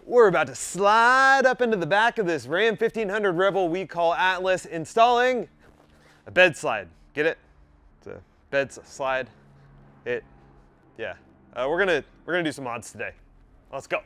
We're about to slide up into the back of this Ram 1500 Rebel we call Atlas, installing a bed slide. Get it? It's a bed slide. Yeah. We're gonna do some mods today. Let's go.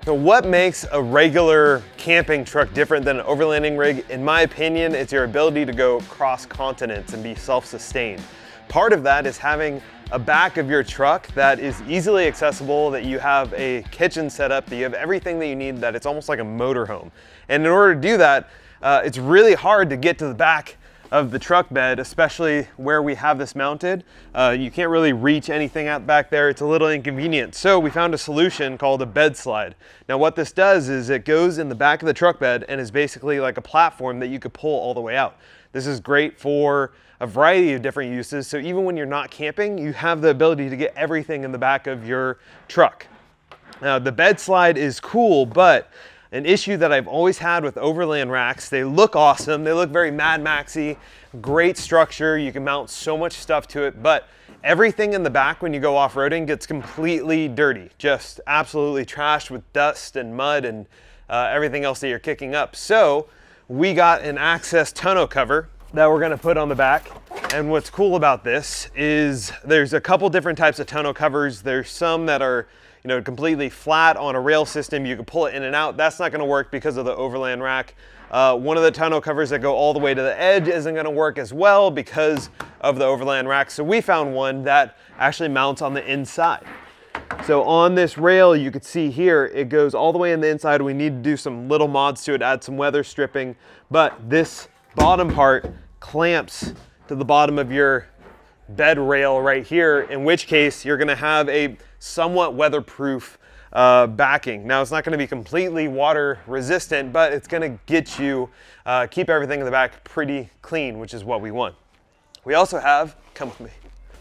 So what makes a regular camping truck different than an overlanding rig? In my opinion, it's your ability to go across continents and be self-sustained. Part of that is having a back of your truck that is easily accessible, that you have a kitchen set up, that you have everything that you need, that it's almost like a motorhome. And in order to do that, it's really hard to get to the back of the truck bed, especially where we have this mounted. You can't really reach anything out back there. It's a little inconvenient. So we found a solution called a bed slide. Now what this does is it goes in the back of the truck bed and is basically like a platform that you could pull all the way out. This is great for a variety of different uses. So even when you're not camping, you have the ability to get everything in the back of your truck. Now the bed slide is cool, but an issue that I've always had with Overland Racks, they look awesome, they look very Mad Maxy, great structure, you can mount so much stuff to it, but everything in the back when you go off-roading gets completely dirty, just absolutely trashed with dust and mud and everything else that you're kicking up. So we got an Access tonneau cover that we're gonna put on the back. And what's cool about this is there's a couple different types of tonneau covers. There's some that are completely flat on a rail system. You can pull it in and out. That's not gonna work because of the Overland Rack. One of the tonneau covers that go all the way to the edge isn't gonna work as well because of the Overland Rack. So we found one that actually mounts on the inside. So on this rail, you can see here, it goes all the way in the inside. We need to do some little mods to it, add some weather stripping, but this bottom part clamps to the bottom of your bed rail right here, in which case you're gonna have a somewhat weatherproof backing. Now it's not gonna be completely water resistant, but it's gonna get you, keep everything in the back pretty clean, which is what we want. We also have, come with me,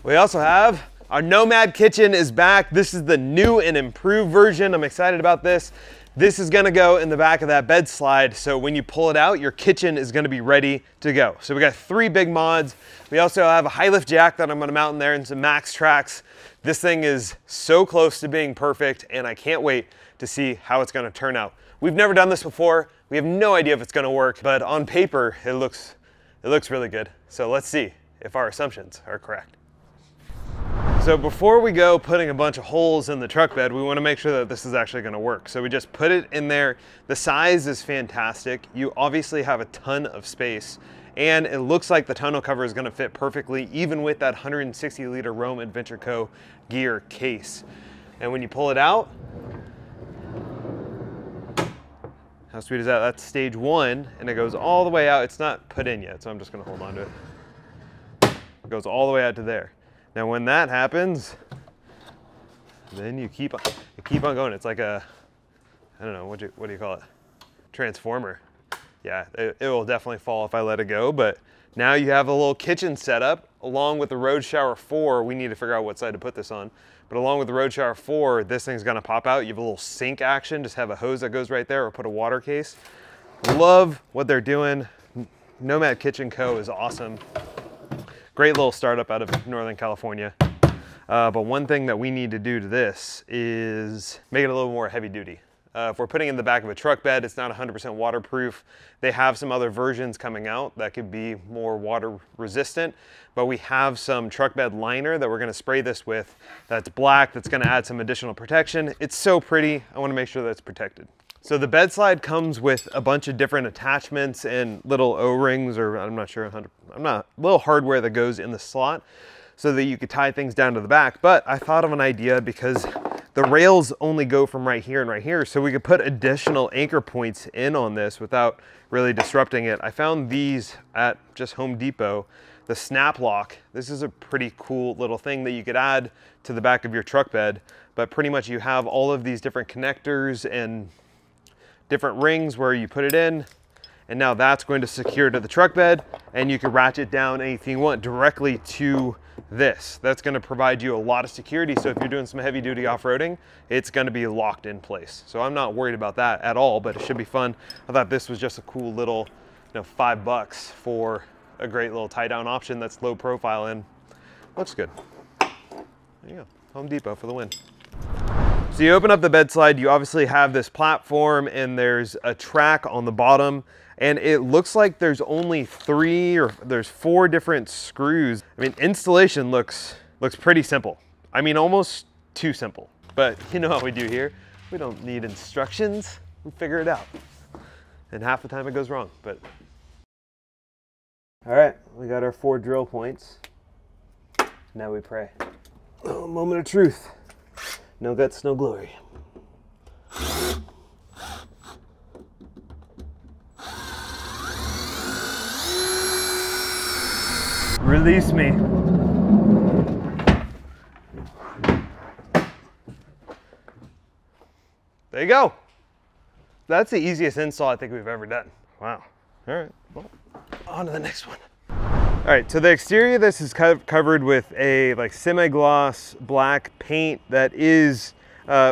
we also have our Nomad Kitchen is back. This is the new and improved version. I'm excited about this. This is gonna go in the back of that bed slide, so when you pull it out, your kitchen is gonna be ready to go. So we got 3 big mods. We also have a high lift jack that I'm gonna mount in there and some max tracks. This thing is so close to being perfect, and I can't wait to see how it's gonna turn out. We've never done this before. We have no idea if it's gonna work, but on paper, it looks really good. So let's see if our assumptions are correct. So before we go putting a bunch of holes in the truck bed, we want to make sure that this is actually going to work. So we just put it in there. The size is fantastic. You obviously have a ton of space, and it looks like the tonneau cover is going to fit perfectly, even with that 160-liter Rome Adventure Co. gear case. And when you pull it out, how sweet is that? That's stage 1, and it goes all the way out. It's not put in yet, so I'm just going to hold on to it. It goes all the way out to there. Now when that happens, then you keep on going. It's like a, I don't know, what do you call it? Transformer. Yeah, it will definitely fall if I let it go, but now you have a little kitchen setup along with the Road Shower 4. We need to figure out what side to put this on, but along with the Road Shower 4, this thing's gonna pop out. You have a little sink action, just have a hose that goes right there or put a water case. Love what they're doing. Nomad Kitchen Co. is awesome. Great little startup out of Northern California. But one thing that we need to do to this is make it a little more heavy duty. If we're putting it in the back of a truck bed, it's not 100% waterproof. They have some other versions coming out that could be more water resistant, but we have some truck bed liner that we're gonna spray this with that's black, that's gonna add some additional protection. It's so pretty, I wanna make sure that it's protected. So the bed slide comes with a bunch of different attachments and little O-rings, or I'm not sure, little hardware that goes in the slot so that you could tie things down to the back. But I thought of an idea because the rails only go from right here and right here, so we could put additional anchor points in on this without really disrupting it. I found these at just Home Depot, the snap lock. This is a pretty cool little thing that you could add to the back of your truck bed, but pretty much you have all of these different connectors and different rings where you put it in, and now that's going to secure to the truck bed, and you can ratchet down anything you want directly to this. That's going to provide you a lot of security, so if you're doing some heavy duty off-roading, it's going to be locked in place. So I'm not worried about that at all, but it should be fun. I thought this was just a cool little, $5 for a great little tie down option that's low profile and looks good. There you go, Home Depot for the win. So you open up the bed slide, you obviously have this platform and there's a track on the bottom, and it looks like there's only 3 or there's 4 different screws. I mean, installation looks pretty simple. I mean, almost too simple, but you know how we do here. We don't need instructions, we figure it out. And half the time it goes wrong, but. All right, we got our 4 drill points. Now we pray. Oh, moment of truth. No guts, no glory. Release me. There you go. That's the easiest install I think we've ever done. Wow. All right, well, on to the next one. All right, so the exterior of this is covered with a like semi-gloss black paint that is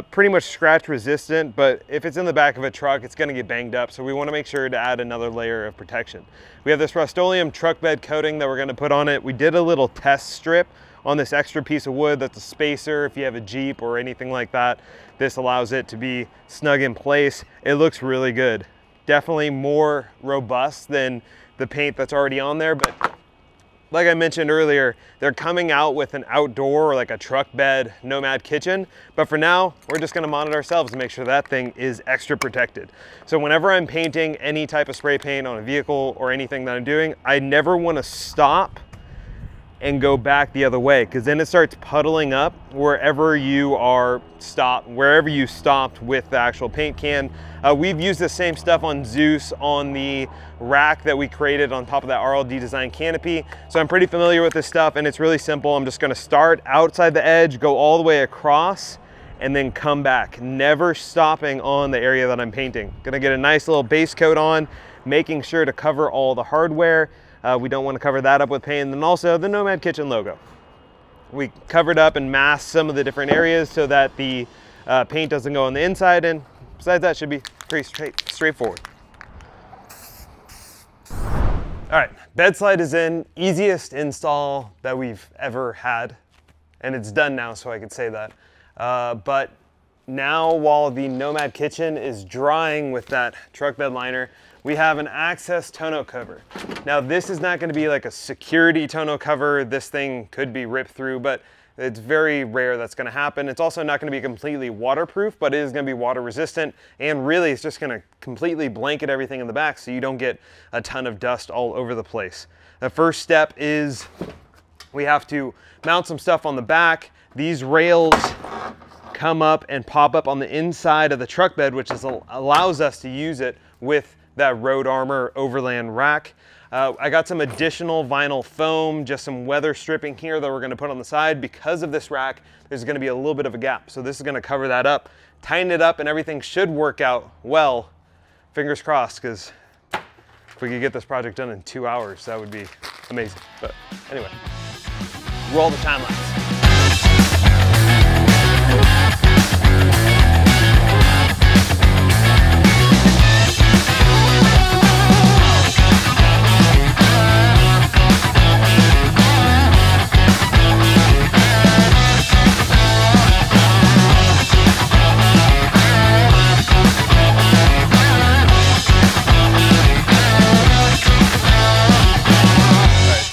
pretty much scratch resistant, but if it's in the back of a truck, it's gonna get banged up. So we wanna make sure to add another layer of protection. We have this Rust-Oleum truck bed coating that we're gonna put on it. We did a little test strip on this extra piece of wood that's a spacer. If you have a Jeep or anything like that, this allows it to be snug in place. It looks really good. Definitely more robust than the paint that's already on there, but like I mentioned earlier, they're coming out with an outdoor or like a truck bed Nomad Kitchen, but for now, we're just gonna mount it ourselves to make sure that thing is extra protected. So whenever I'm painting any type of spray paint on a vehicle or anything that I'm doing, I never wanna stop and go back the other way, because then it starts puddling up wherever you stopped with the actual paint can. We've used the same stuff on Zeus on the rack that we created on top of that RLD design canopy. So I'm pretty familiar with this stuff, and it's really simple. I'm just gonna start outside the edge, go all the way across, and then come back, never stopping on the area that I'm painting. Gonna get a nice little base coat on, making sure to cover all the hardware. We don't want to cover that up with paint. And then also the Nomad Kitchen logo. We covered up and masked some of the different areas so that the paint doesn't go on the inside, and besides that, should be pretty straightforward. All right, BedSlide is in, easiest install that we've ever had, and it's done now, so I could say that. But now, while the Nomad Kitchen is drying with that truck bed liner, we have an access tonneau cover. Now, this is not gonna be like a security tonneau cover. This thing could be ripped through, but it's very rare that's gonna happen. It's also not gonna be completely waterproof, but it is gonna be water resistant, and really it's just gonna completely blanket everything in the back so you don't get a ton of dust all over the place. The first step is we have to mount some stuff on the back. These rails come up and pop up on the inside of the truck bed, which allows us to use it with that Road Armor Overland rack. I got some additional vinyl foam, just some weather stripping here that we're gonna put on the side. Because of this rack, there's gonna be a little bit of a gap. So this is gonna cover that up, tighten it up, and everything should work out well. Fingers crossed, because if we could get this project done in 2 hours, that would be amazing. But anyway, roll the time lapse.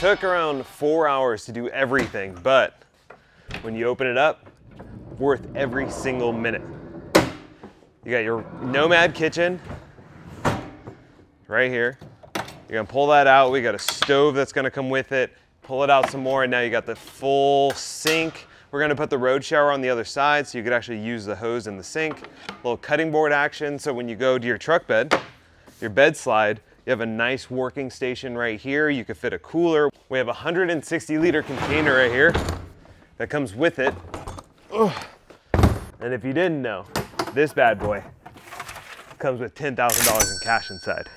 Took around 4 hours to do everything, but when you open it up, worth every single minute. You got your Nomad Kitchen right here. You're gonna pull that out. We got a stove that's gonna come with it. Pull it out some more, and now you got the full sink. We're gonna put the road shower on the other side so you could actually use the hose in the sink. A little cutting board action, so when you go to your truck bed, your bed slide, you have a nice working station right here. You could fit a cooler. We have a 160-liter container right here that comes with it. Ugh. And if you didn't know, this bad boy comes with $10,000 in cash inside.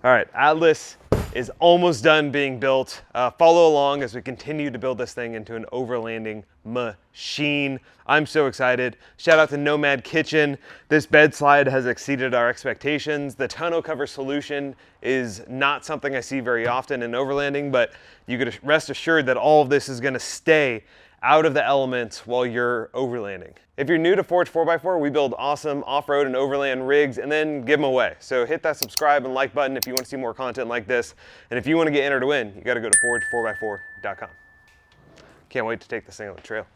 All right, Atlas is almost done being built. Follow along as we continue to build this thing into an overlanding machine. I'm so excited. Shout out to Nomad Kitchen. This bed slide has exceeded our expectations. The tonneau cover solution is not something I see very often in overlanding, but you could rest assured that all of this is gonna stay out of the elements while you're overlanding. If you're new to Forge 4x4, we build awesome off-road and overland rigs and then give them away. So hit that subscribe and like button if you want to see more content like this. And if you want to get entered to win, you got to go to forge4x4.com. Can't wait to take this thing on the trail.